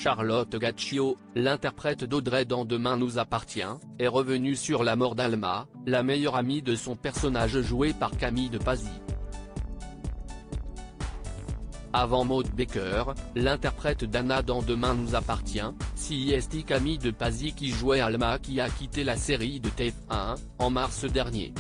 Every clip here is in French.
Charlotte Gaccio, l'interprète d'Audrey dans Demain nous appartient, est revenue sur la mort d'Alma, la meilleure amie de son personnage joué par Camille de Pazzi. Avant Maud Baker, l'interprète d'Anna dans Demain nous appartient, c'est Camille de Pazzi qui jouait Alma qui a quitté la série de TF1, en mars dernier.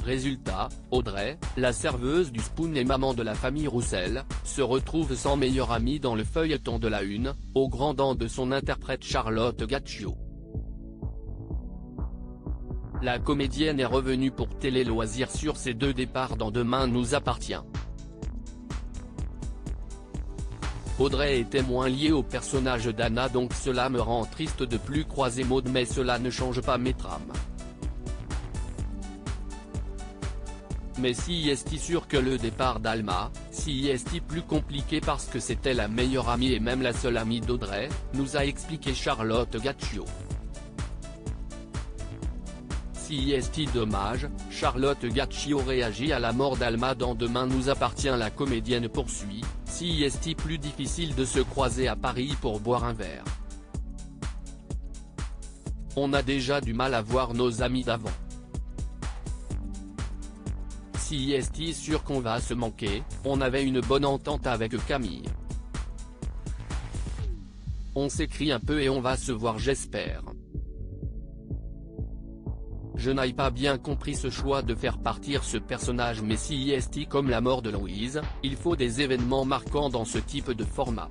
Résultat, Audrey, la serveuse du Spoon et maman de la famille Roussel, se retrouve sans meilleure amie dans le feuilleton de la Une, aux grandes dents de son interprète Charlotte Gaccio. La comédienne est revenue pour Télé Loisirs sur ses deux départs dans Demain nous appartient. Audrey était moins liée au personnage d'Anna donc cela me rend triste de plus croiser Maud mais cela ne change pas mes trames. Mais si est sûr que le départ d'Alma, si est plus compliqué parce que c'était la meilleure amie et même la seule amie d'Audrey, nous a expliqué Charlotte Gaccio. Si est dommage, Charlotte Gaccio réagit à la mort d'Alma dans Demain nous appartient la comédienne poursuit, si est plus difficile de se croiser à Paris pour boire un verre. On a déjà du mal à voir nos amis d'avant. Si est sûr qu'on va se manquer, on avait une bonne entente avec Camille. On s'écrit un peu et on va se voir j'espère. Je n'ai pas bien compris ce choix de faire partir ce personnage mais si est comme la mort de Louise, il faut des événements marquants dans ce type de format.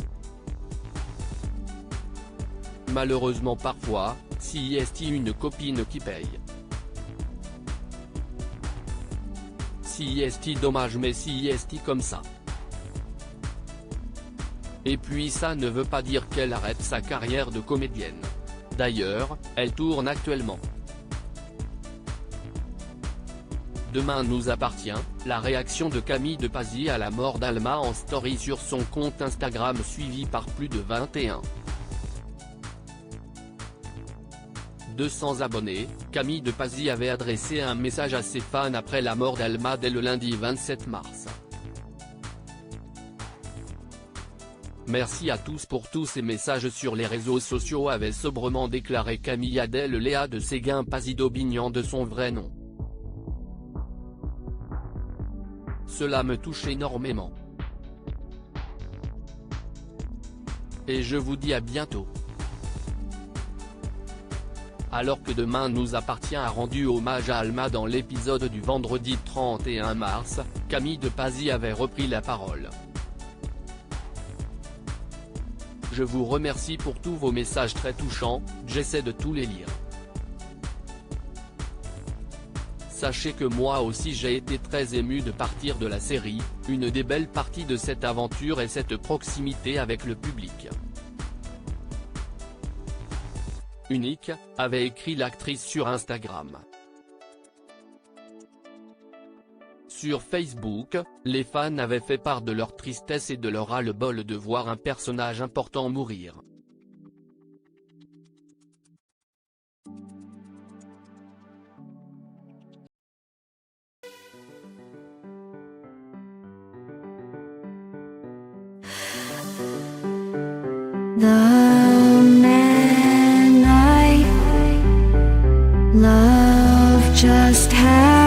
Malheureusement parfois, si est une copine qui paye. Si est dommage mais si est comme ça. Et puis ça ne veut pas dire qu'elle arrête sa carrière de comédienne. D'ailleurs, elle tourne actuellement. Demain nous appartient, la réaction de Camille de Pazzi à la mort d'Alma en story sur son compte Instagram suivi par plus de 200 abonnés, Camille de Pazzi avait adressé un message à ses fans après la mort d'Alma dès le lundi 27 mars. Merci à tous pour tous ces messages sur les réseaux sociaux avait sobrement déclaré Camille Adèle Léa de Séguin Pazzi d'Aubignan de son vrai nom. Cela me touche énormément. Et je vous dis à bientôt. Alors que Demain nous appartient a rendu hommage à Alma dans l'épisode du vendredi 31 mars, Camille de Pazzi avait repris la parole. Je vous remercie pour tous vos messages très touchants, j'essaie de tous les lire. Sachez que moi aussi j'ai été très ému de partir de la série, une des belles parties de cette aventure est cette proximité avec le public. Unique, avait écrit l'actrice sur Instagram. Sur Facebook, les fans avaient fait part de leur tristesse et de leur ras-le-bol de voir un personnage important mourir. Love just had